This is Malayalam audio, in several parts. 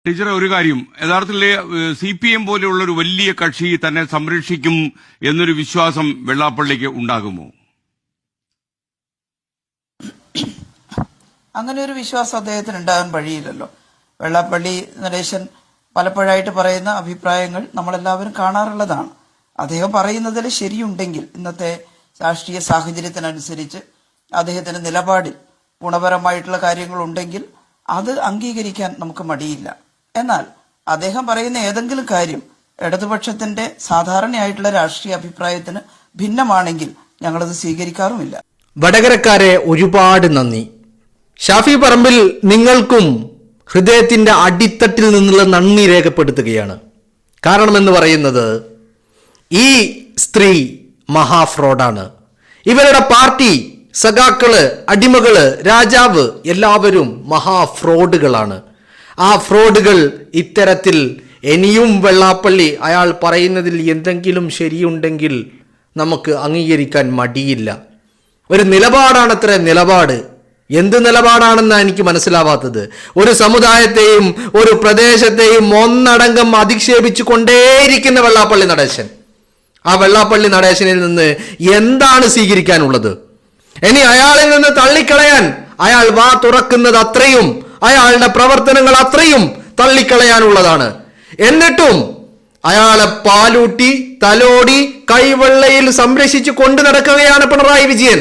ടീച്ചറെ, ഒരു കാര്യം, യഥാർത്ഥത്തിൽ CPM പോലെയുള്ള ഒരു വലിയ കക്ഷി തന്നെ സംരക്ഷിക്കും എന്നൊരു വിശ്വാസം വെള്ളാപ്പള്ളിക്ക് ഉണ്ടാകുമോ? അങ്ങനെ ഒരു വിശ്വാസം അദ്ദേഹത്തിന് ഉണ്ടാകാൻ വഴിയില്ലല്ലോ. വെള്ളാപ്പള്ളി നടേശൻ പലപ്പോഴായിട്ട് പറയുന്ന അഭിപ്രായങ്ങൾ നമ്മളെല്ലാവരും കാണാറുള്ളതാണ്. അദ്ദേഹം പറയുന്നതിൽ ശരിയുണ്ടെങ്കിൽ, ഇന്നത്തെ രാഷ്ട്രീയ സാഹചര്യത്തിനനുസരിച്ച് അദ്ദേഹത്തിന്റെ നിലപാടിൽ ഗുണപരമായിട്ടുള്ള കാര്യങ്ങളുണ്ടെങ്കിൽ അത് അംഗീകരിക്കാൻ നമുക്ക് മടിയില്ല. എന്നാൽ അദ്ദേഹം പറയുന്ന ഏതെങ്കിലും കാര്യം ഇടതുപക്ഷത്തിന്റെ സാധാരണയായിട്ടുള്ള രാഷ്ട്രീയ അഭിപ്രായത്തിന് ഭിന്നമാണെങ്കിൽ ഞങ്ങളത് സ്വീകരിക്കാറുമില്ല. വടകരക്കാരെ ഒരുപാട് നന്ദി. ഷാഫി പറമ്പിൽ, നിങ്ങൾക്കും ഹൃദയത്തിന്റെ അടിത്തട്ടിൽ നിന്നുള്ള നന്ദി രേഖപ്പെടുത്തുകയാണ്. കാരണമെന്ന് പറയുന്നത്, ഈ സ്ത്രീ മഹാഫ്രോഡാണ്. ഇവരുടെ പാർട്ടി, സഖാക്കള്, അടിമകള്, രാജാവ് എല്ലാവരും മഹാഫ്രോഡുകളാണ്. ആ ഫ്രോഡുകൾ ഇത്തരത്തിൽ ഇനിയും വെള്ളാപ്പള്ളി അയാൾ പറയുന്നതിൽ എന്തെങ്കിലും ശരിയുണ്ടെങ്കിൽ നമുക്ക് അംഗീകരിക്കാൻ മടിയില്ല. ഒരു നിലപാടാണത്ര നിലപാട്. എന്ത് നിലപാടാണെന്നാണ് എനിക്ക് മനസ്സിലാവാത്തത്. ഒരു സമുദായത്തെയും ഒരു പ്രദേശത്തെയും ഒന്നടങ്കം അധിക്ഷേപിച്ചു കൊണ്ടേയിരിക്കുന്ന വെള്ളാപ്പള്ളി നടേശൻ. ആ വെള്ളാപ്പള്ളി നടേശനിൽ നിന്ന് എന്താണ് സ്വീകരിക്കാനുള്ളത്? ഇനി അയാളിൽ നിന്ന് തള്ളിക്കളയാൻ അയാൾ വാ തുറക്കുന്നത് അത്രയും, അയാളുടെ പ്രവർത്തനങ്ങൾ അത്രയും തള്ളിക്കളയാനുള്ളതാണ്. എന്നിട്ടും അയാളെ പാലൂട്ടി തലോടി കൈവെള്ളയിൽ സംരക്ഷിച്ചു കൊണ്ടു നടക്കുകയാണ് പിണറായി വിജയൻ.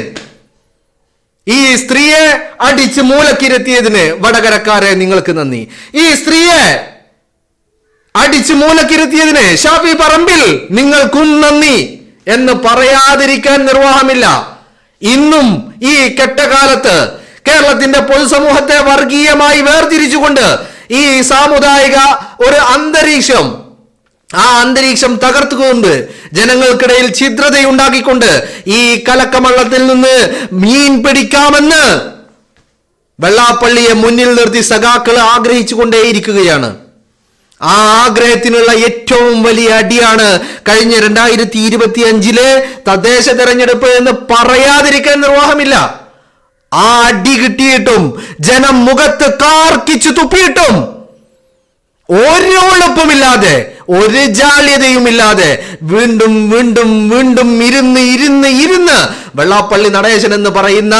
ഈ സ്ത്രീയെ അടിച്ച് മൂലക്കിരുത്തിയതിന് വടകരക്കാരെ നിങ്ങൾക്ക് നന്ദി. ഈ സ്ത്രീയെ അടിച്ച് മൂലക്കിരുത്തിയതിന് ഷാഫി പറമ്പിൽ നിങ്ങൾക്കും നന്ദി എന്ന് പറയാതിരിക്കാൻ നിർവാഹമില്ല. ഇന്നും ഈ കെട്ടകാലത്ത് കേരളത്തിന്റെ പൊതുസമൂഹത്തെ വർഗീയമായി വേർതിരിച്ചുകൊണ്ട് ഈ സാമുദായിക ഒരു അന്തരീക്ഷം, ആ അന്തരീക്ഷം തകർത്തുകൊണ്ട് ജനങ്ങൾക്കിടയിൽ ഛിദ്രതയുണ്ടാക്കിക്കൊണ്ട് ഈ കലക്കമള്ളത്തിൽ നിന്ന് മീൻ പിടിക്കാമെന്ന് വെള്ളാപ്പള്ളിയെ മുന്നിൽ നിർത്തി സഖാക്കൾ ആഗ്രഹിച്ചു കൊണ്ടേയിരിക്കുകയാണ്. ആ ആഗ്രഹത്തിനുള്ള ഏറ്റവും വലിയ അടിയാണ് കഴിഞ്ഞ 2025 തദ്ദേശ തെരഞ്ഞെടുപ്പ് എന്ന് പറയാതിരിക്കാൻ നിർവാഹമില്ല. ആ അടി കിട്ടിയിട്ടും ജനം മുഖത്ത് കാർക്കിച്ചു തുപ്പിയിട്ടും ഒരു ഉളുപ്പുമില്ലാതെ, ഒരു ജാള്യതയുമില്ലാതെ വീണ്ടും വീണ്ടും വീണ്ടും ഇരുന്ന് വെള്ളാപ്പള്ളി നടേശൻ എന്ന് പറയുന്ന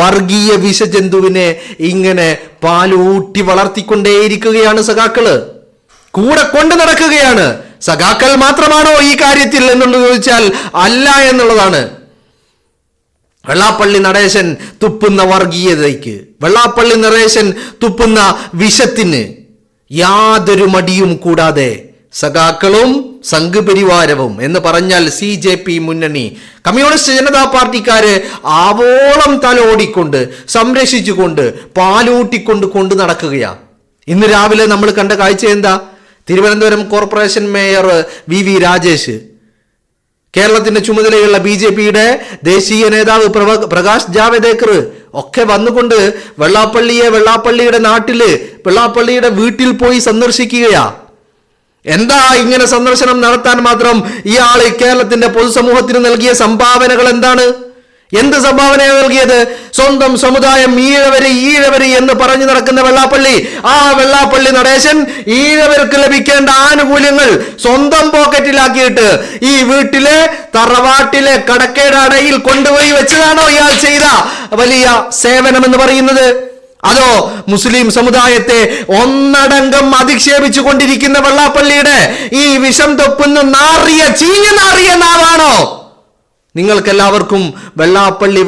വർഗീയ വിഷജന്തുവിനെ ഇങ്ങനെ പാലൂട്ടി വളർത്തിക്കൊണ്ടേയിരിക്കുകയാണ് സഖാക്കള്. കൂടെ കൊണ്ടു നടക്കുകയാണ്. സഖാക്കൾ മാത്രമാണോ ഈ കാര്യത്തിൽ എന്നുള്ളത് ചോദിച്ചാൽ അല്ല എന്നുള്ളതാണ്. വെള്ളാപ്പള്ളി നടേശൻ തുപ്പുന്ന വർഗീയതയ്ക്ക്, വെള്ളാപ്പള്ളി നടേശൻ തുപ്പുന്ന വിഷത്തിന് യാതൊരു മടിയും കൂടാതെ സഖാക്കളും സംഘപരിവാരവും എന്ന് പറഞ്ഞാൽ CJP മുന്നണി, കമ്മ്യൂണിസ്റ്റ് ജനതാ പാർട്ടിക്കാര് ആവോളം തലോടിക്കൊണ്ട് സംരക്ഷിച്ചുകൊണ്ട് പാലൂട്ടിക്കൊണ്ട് കൊണ്ടു നടക്കുകയാണ്. ഇന്ന് രാവിലെ നമ്മൾ കണ്ട കാഴ്ച എന്താ? Thiruvananthapuram corporation mayor VV Rajesh, കേരളത്തിന്റെ ചുമതലയുള്ള BJPയുടെ ദേശീയ നേതാവ് പ്രകാശ് ജാവദേക്കർ ഒക്കെ വന്നുകൊണ്ട് വെള്ളാപ്പള്ളിയുടെ നാട്ടില്, വെള്ളാപ്പള്ളിയുടെ വീട്ടിൽ പോയി സന്ദർശിക്കുകയാ. എന്താ ഇങ്ങനെ സന്ദർശനം നടത്താൻ മാത്രം ഇയാള് കേരളത്തിന്റെ പൊതുസമൂഹത്തിന് നൽകിയ സംഭാവനകൾ എന്താണ്? എന്ത് സംഭാവനയാണ് നൽകിയത്? സ്വന്തം സമുദായം ഈഴവര് എന്ന് പറഞ്ഞു നടക്കുന്ന വെള്ളാപ്പള്ളി, ആ വെള്ളാപ്പള്ളി നടേശൻ ഈഴവർക്ക് ലഭിക്കേണ്ട ആനുകൂല്യങ്ങൾ സ്വന്തം പോക്കറ്റിലാക്കിയിട്ട് ഈ വീട്ടിലെ തറവാട്ടിലെ കടക്കേടയിൽ കൊണ്ടുപോയി വെച്ചതാണോ ഇയാൾ ചെയ്ത വലിയ സേവനം എന്ന് പറയുന്നത്? അതോ മുസ്ലിം സമുദായത്തെ ഒന്നടങ്കം അധിക്ഷേപിച്ചു കൊണ്ടിരിക്കുന്ന വെള്ളാപ്പള്ളിയുടെ ഈ വിഷം തൊപ്പുന്ന ചീഞ്ഞ നാറിയ നാവാണോ നിങ്ങൾക്കെല്ലാവർക്കും വെള്ളാപ്പള്ളി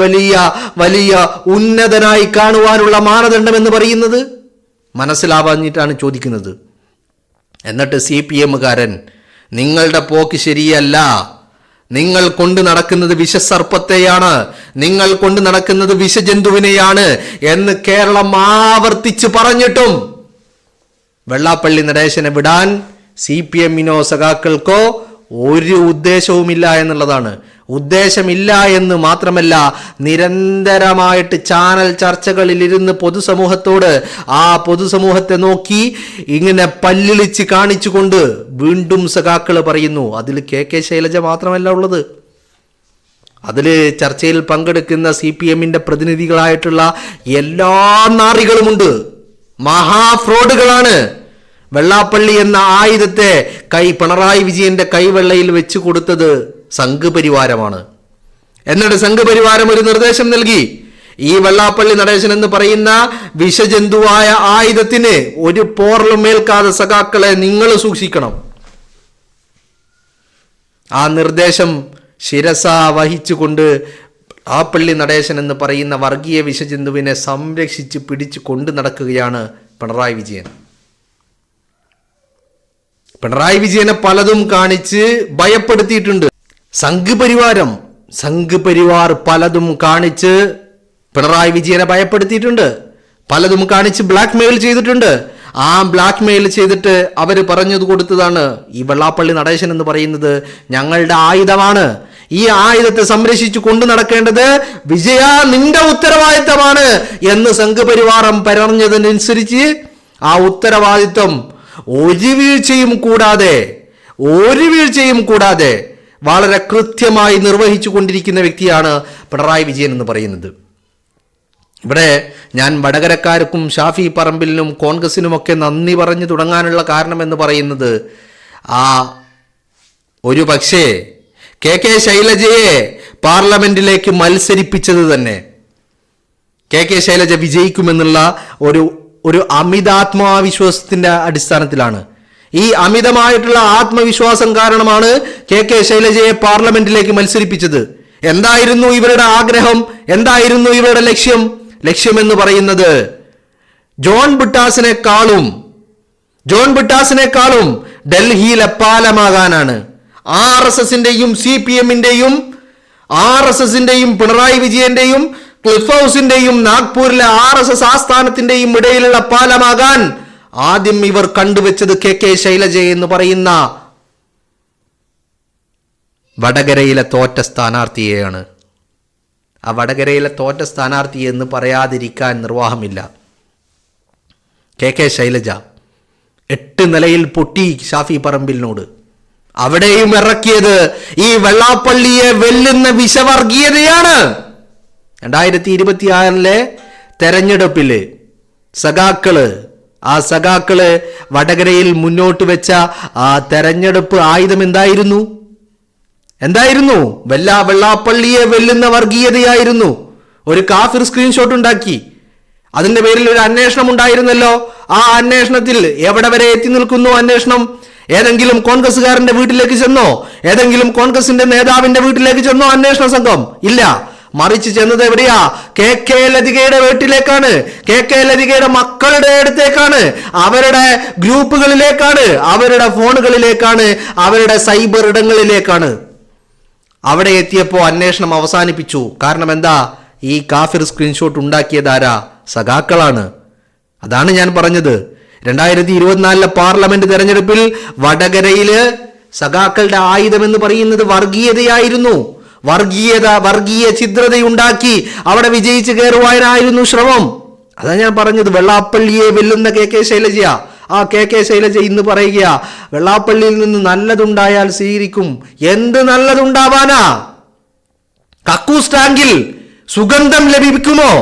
വലിയ ഉന്നതനായി കാണുവാനുള്ള മാനദണ്ഡം എന്ന് പറയുന്നത്? മനസ്സിലാവാഞ്ഞിട്ടാണ് ചോദിക്കുന്നത്. എന്നിട്ട് CPMകാരൻ, നിങ്ങളുടെ പോക്ക് ശരിയല്ല, നിങ്ങൾ കൊണ്ട് നടക്കുന്നത് വിഷസർപ്പത്തെയാണ്, നിങ്ങൾ കൊണ്ട് നടക്കുന്നത് വിഷജന്തുവിനെയാണ് എന്ന് കേരളം ആവർത്തിച്ച് പറഞ്ഞിട്ടും വെള്ളാപ്പള്ളി നടേശനെ വിടാൻ CPMനോ സഖാക്കൾക്കോ ഒരു ഉദ്ദേശവുമില്ല എന്നുള്ളതാണ്. ഉദ്ദേശമില്ല എന്ന് മാത്രമല്ല, നിരന്തരമായിട്ട് ചാനൽ ചർച്ചകളിൽ ഇരുന്ന് പൊതുസമൂഹത്തോട്, ആ പൊതുസമൂഹത്തെ നോക്കി ഇങ്ങനെ പല്ലിളിച്ച് കാണിച്ചുകൊണ്ട് വീണ്ടും സഖാക്കൾ പറയുന്നു. അതിൽ KK ശൈലജ മാത്രമല്ല ഉള്ളത്, അതിൽ ചർച്ചയിൽ പങ്കെടുക്കുന്ന CPMന്റെ പ്രതിനിധികളായിട്ടുള്ള എല്ലാ നാറികളുമുണ്ട്. മഹാഫ്രോഡുകളാണ്. വെള്ളാപ്പള്ളി എന്ന ആയുധത്തെ പിണറായി വിജയന്റെ കൈവെള്ളയിൽ വെച്ച് കൊടുത്തത് സംഘപരിവാരമാണ്. എന്നിട്ട് സംഘപരിവാരം ഒരു നിർദ്ദേശം നൽകി, ഈ വെള്ളാപ്പള്ളി നടേശൻ എന്ന് പറയുന്ന വിഷജന്തുവായ ആയുധത്തിന് ഒരു പോറലും മേൽക്കാതെ സഖാക്കളെ നിങ്ങൾ സൂക്ഷിക്കണം. ആ നിർദ്ദേശം ശിരസ വഹിച്ചുകൊണ്ട് ആ പള്ളി നടേശൻ എന്ന് പറയുന്ന വർഗീയ വിഷജന്തുവിനെ സംരക്ഷിച്ച് പിടിച്ചു കൊണ്ടു നടക്കുകയാണ് പിണറായി വിജയൻ. പിണറായി വിജയനെ പലതും കാണിച്ച് ഭയപ്പെടുത്തിയിട്ടുണ്ട്. സംഘപരിവാർ പലതും കാണിച്ച് പിണറായി വിജയനെ ഭയപ്പെടുത്തിയിട്ടുണ്ട്, പലതും കാണിച്ച് ബ്ലാക്ക് മെയിൽ ചെയ്തിട്ടുണ്ട്. ആ ബ്ലാക്ക് മെയിൽ ചെയ്തിട്ട് അവർ പറഞ്ഞത് കൊടുത്തതാണ് ഈ വെള്ളാപ്പള്ളി നടേശൻ എന്ന് പറയുന്നത് ഞങ്ങളുടെ ആയുധമാണ്, ഈ ആയുധത്തെ സംരക്ഷിച്ചു കൊണ്ടു നടക്കേണ്ടത് വിജയ നിന്റെ ഉത്തരവാദിത്തമാണ് എന്ന് സംഘപരിവാരം പറഞ്ഞതിനനുസരിച്ച് ആ ഉത്തരവാദിത്തം ഒരു വീഴ്ചയും കൂടാതെ വളരെ കൃത്യമായി നിർവഹിച്ചു കൊണ്ടിരിക്കുന്ന വ്യക്തിയാണ് പിണറായി വിജയൻ എന്ന് പറയുന്നത്. ഇവിടെ ഞാൻ വടകരക്കാർക്കും ഷാഫി പറമ്പിലിനും കോൺഗ്രസിനുമൊക്കെ നന്ദി പറഞ്ഞു തുടങ്ങാനുള്ള കാരണം എന്ന് പറയുന്നത് ഒരു പക്ഷേ കെ ശൈലജയെ പാർലമെന്റിലേക്ക് മത്സരിപ്പിച്ചത് തന്നെ കെ ശൈലജ വിജയിക്കുമെന്നുള്ള ഒരു അമിതാത്മവിശ്വാസത്തിന്റെ അടിസ്ഥാനത്തിലാണ്. ഈ അമിതമായിട്ടുള്ള ആത്മവിശ്വാസം കാരണമാണ് കെ ശൈലജയെ പാർലമെന്റിലേക്ക് മത്സരിപ്പിച്ചത്. എന്തായിരുന്നു ഇവരുടെ ആഗ്രഹം? എന്തായിരുന്നു ഇവരുടെ ലക്ഷ്യം എന്ന് പറയുന്നത് ജോൺ ബ്രിട്ടാസിനെക്കാളും ഡൽഹിയിലെ പാലമാകാനാണ്. RSSന്റെയും CPMന്റെയും പിണറായി വിജയന്റെയും ക്ലിഫ് ഹൗസിന്റെയും നാഗ്പൂരിലെ RSS ആസ്ഥാനത്തിന്റെയും ഇടയിലുള്ള പാലമാകാൻ ആദ്യം ഇവർ കണ്ടുവച്ചത് കെ ശൈലജ എന്ന് പറയുന്ന വടകരയിലെ തോറ്റ സ്ഥാനാർത്ഥിയെയാണ്. ആ വടകരയിലെ തോറ്റ സ്ഥാനാർത്ഥി എന്ന് പറയാതിരിക്കാൻ നിർവാഹമില്ല. കെ ശൈലജ 8 നിലയിൽ പൊട്ടി ഷാഫി പറമ്പിലിനോട്. അവിടെയും ഇറക്കിയത് ഈ വെള്ളാപ്പള്ളിയെ വെല്ലുന്ന വിഷവർഗീയതയാണ്. 2026 തെരഞ്ഞെടുപ്പില് സഖാക്കള് വടകരയിൽ മുന്നോട്ട് വെച്ച ആ തെരഞ്ഞെടുപ്പ് ആയുധം എന്തായിരുന്നു? വെള്ളാപ്പള്ളിയെ വെല്ലുന്ന വർഗീയതയായിരുന്നു. ഒരു കാഫിർ സ്ക്രീൻഷോട്ട് ഉണ്ടാക്കി. അതിന്റെ പേരിൽ ഒരു അന്വേഷണം ഉണ്ടായിരുന്നല്ലോ. ആ അന്വേഷണത്തിൽ എവിടെ വരെ എത്തി നിൽക്കുന്നു അന്വേഷണം? ഏതെങ്കിലും കോൺഗ്രസ്സുകാരന്റെ വീട്ടിലേക്ക് ചെന്നോ? ഏതെങ്കിലും കോൺഗ്രസിന്റെ നേതാവിന്റെ വീട്ടിലേക്ക് ചെന്നോ അന്വേഷണ സംഘം? ഇല്ല. മറിച്ച് ചെന്നത് എവിടെയാ? കെ ലതികയുടെ വീട്ടിലേക്കാണ്, കെ ലതികയുടെ മക്കളുടെ അടുത്തേക്കാണ്, അവരുടെ ഗ്രൂപ്പുകളിലേക്കാണ്, അവരുടെ ഫോണുകളിലേക്കാണ്, അവരുടെ സൈബർ ഇടങ്ങളിലേക്കാണ്. അവിടെ എത്തിയപ്പോൾ അന്വേഷണം അവസാനിപ്പിച്ചു. കാരണം എന്താ? ഈ കാഫിർ സ്ക്രീൻഷോട്ട് ഉണ്ടാക്കിയതാരാ? സഖാക്കളാണ്. അതാണ് ഞാൻ പറഞ്ഞത്. 2024 പാർലമെന്റ് തെരഞ്ഞെടുപ്പിൽ വടകരയില് സഖാക്കളുടെ ആയുധം എന്ന് പറയുന്നത് വർഗീയതയായിരുന്നു. വർഗീയ ഛിദ്രതയുണ്ടാക്കി അവിടെ വിജയിച്ചു കയറുവാനായിരുന്നു ശ്രമം. അതാ ഞാൻ പറഞ്ഞത്. വെള്ളാപ്പള്ളിയെ വെല്ലുന്ന കെ ശൈലജ. ആ കെ ശൈലജ ഇന്ന് പറയുക വെള്ളാപ്പള്ളിയിൽ നിന്ന് നല്ലതുണ്ടായാൽ സ്വീകരിക്കും. എന്ത് നല്ലതുണ്ടാവാനാ? കക്കൂസ് ടാങ്കിൽ സുഗന്ധം ലഭിക്കുമോ?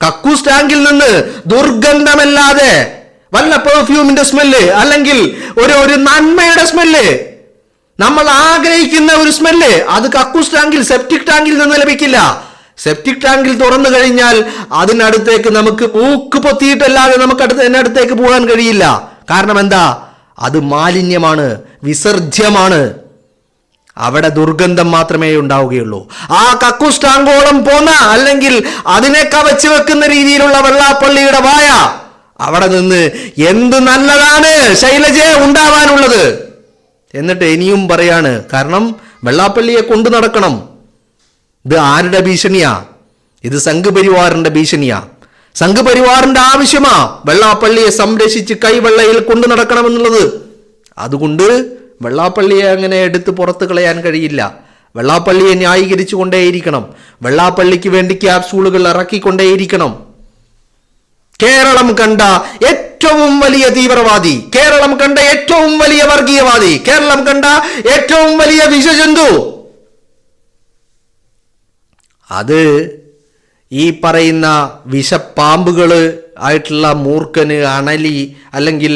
കക്കൂസ് ടാങ്കിൽ നിന്ന് ദുർഗന്ധമല്ലാതെ വല്ല പെർഫ്യൂമിന്റെ സ്മെല്ല് അല്ലെങ്കിൽ ഒരു നന്മയുടെ സ്മെല്ല്, നമ്മൾ ആഗ്രഹിക്കുന്ന ഒരു സ്മെല്ല്, അത് കക്കൂസ് ടാങ്കിൽ സെപ്റ്റിക് ടാങ്കിൽ നിന്ന് ലഭിക്കില്ല. സെപ്റ്റിക് ടാങ്കിൽ തുറന്നു കഴിഞ്ഞാൽ അതിനടുത്തേക്ക് നമുക്ക് മൂക്ക് പൊത്തിയിട്ടല്ലാതെ നമുക്ക് അതിനടുത്തേക്ക് പോകാൻ കഴിയില്ല. കാരണം എന്താ? അത് മാലിന്യമാണ്, വിസർജ്യമാണ്. അവിടെ ദുർഗന്ധം മാത്രമേ ഉണ്ടാവുകയുള്ളൂ. ആ കക്കൂസ് ടാങ്കോളം പോന്ന അല്ലെങ്കിൽ അതിനെ കവച്ചു വെക്കുന്ന രീതിയിലുള്ള വെള്ളാപ്പള്ളിയുടെ വായ, അവിടെ നിന്ന് എന്ത് നല്ലതാണ് ശൈലജയെ ഉണ്ടാവാനുള്ളത് എന്നിട്ട് ഇനിയും പറയാണ്. കാരണം വെള്ളാപ്പള്ളിയെ കൊണ്ടു നടക്കണം. ഇത് ആരുടെ ഭീഷണിയാ? ഇത് സംഘപരിവാറിന്റെ ഭീഷണിയാ. സംഘപരിവാറിന്റെ ആവശ്യമാ വെള്ളാപ്പള്ളിയെ സംരക്ഷിച്ച് കൈവെള്ളയിൽ കൊണ്ടു നടക്കണമെന്നുള്ളത്. അതുകൊണ്ട് വെള്ളാപ്പള്ളിയെ അങ്ങനെ എടുത്ത് പുറത്തു കളയാൻ കഴിയില്ല. വെള്ളാപ്പള്ളിയെ ന്യായീകരിച്ചു കൊണ്ടേയിരിക്കണം. വെള്ളാപ്പള്ളിക്ക് വേണ്ടി ക്യാപ്സൂളുകൾ ഇറക്കിക്കൊണ്ടേയിരിക്കണം. കേരളം കണ്ട ഏറ്റവും വലിയ തീവ്രവാദി, കേരളം കണ്ട ഏറ്റവും വലിയ വർഗീയവാദി, കേരളം കണ്ട ഏറ്റവും വലിയ വിഷജന്തു, അത് ഈ പറയുന്ന വിഷപ്പാമ്പുകള് ആയിട്ടുള്ള മൂർഖന്, അണലി, അല്ലെങ്കിൽ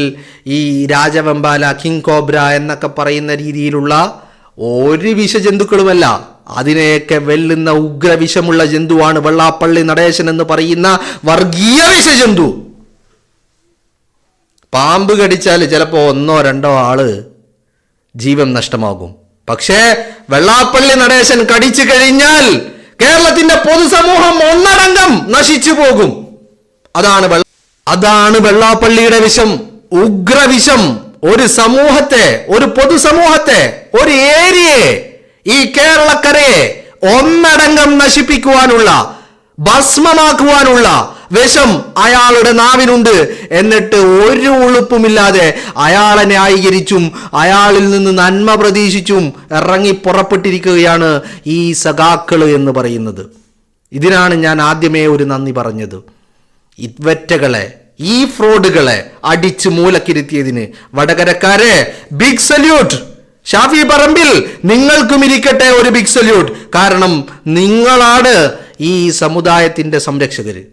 ഈ രാജവെമ്പാല, കിങ് കോബ്ര എന്നൊക്കെ പറയുന്ന രീതിയിലുള്ള ഒരു വിഷജന്തുക്കളുമല്ല. അതിനെയൊക്കെ വെല്ലുന്ന ഉഗ്രവിഷമുള്ള ജന്തുവാണ് വെള്ളാപ്പള്ളി നടേശൻ എന്ന് പറയുന്ന വർഗീയ വിഷജന്തു. പാമ്പ് കടിച്ചാൽ ചിലപ്പോൾ 1-2 ആള് ജീവൻ നഷ്ടമാകും. പക്ഷേ വെള്ളാപ്പള്ളി നടേശൻ കടിച്ചു കഴിഞ്ഞാൽ കേരളത്തിന്റെ പൊതുസമൂഹം ഒന്നടങ്കം നശിച്ചു പോകും. അതാണ് വെള്ളാപ്പള്ളിയുടെ വിഷം, ഉഗ്രവിഷം. ഒരു സമൂഹത്തെ, ഒരു പൊതുസമൂഹത്തെ, ഒരു ഏരിയയെ, ഈ കേരളക്കരയെ ഒന്നടങ്കം നശിപ്പിക്കുവാനുള്ള, ഭസ്മമാക്കുവാനുള്ള വിഷം അയാളുടെ നാവിനുണ്ട്. എന്നിട്ട് ഒരു ഉളുപ്പുമില്ലാതെ അയാളെ ന്യായീകരിച്ചും അയാളിൽ നിന്ന് നന്മ പ്രതീക്ഷിച്ചും ഇറങ്ങി പുറപ്പെട്ടിരിക്കുകയാണ് ഈ സഖാക്കള് എന്ന് പറയുന്നത്. ഇതിനാണ് ഞാൻ ആദ്യമേ ഒരു നന്ദി പറഞ്ഞത്. ഇവറ്റകളെ, ഈ ഫ്രോഡുകളെ അടിച്ചു മൂലക്കിരുത്തിയതിന് വടകരക്കാരെ ബിഗ് സല്യൂട്ട്. ഷാഫി പറമ്പിൽ, നിങ്ങൾക്കും ഇരിക്കട്ടെ ഒരു ബിഗ് സല്യൂട്ട്. കാരണം നിങ്ങളാണ് ഈ സമുദായത്തിന്റെ സംരക്ഷകര്.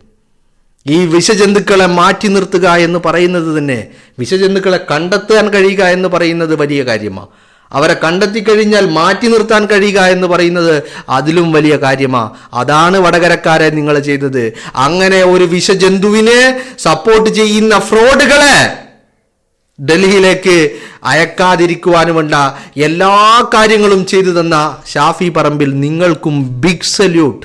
ഈ വിഷജന്തുക്കളെ മാറ്റി നിർത്തുക എന്ന് പറയുന്നത് തന്നെ, വിഷജന്തുക്കളെ കണ്ടെത്താൻ കഴിയുക എന്ന് പറയുന്നത് വലിയ കാര്യമാണ്. അവരെ കണ്ടെത്തിക്കഴിഞ്ഞാൽ മാറ്റി നിർത്താൻ കഴിയുക എന്ന് പറയുന്നത് അതിലും വലിയ കാര്യമാണ്. അതാണ് വടകരക്കാരെ നിങ്ങൾ ചെയ്തത്. അങ്ങനെ ഒരു വിഷജന്തുവിനെ സപ്പോർട്ട് ചെയ്യുന്ന ഫ്രോഡുകളെ ഡൽഹിയിലേക്ക് അയക്കാതിരിക്കുവാനും വേണ്ട എല്ലാ കാര്യങ്ങളും ചെയ്തു തന്ന ഷാഫി പറമ്പിൽ, നിങ്ങൾക്കും ബിഗ് സല്യൂട്ട്.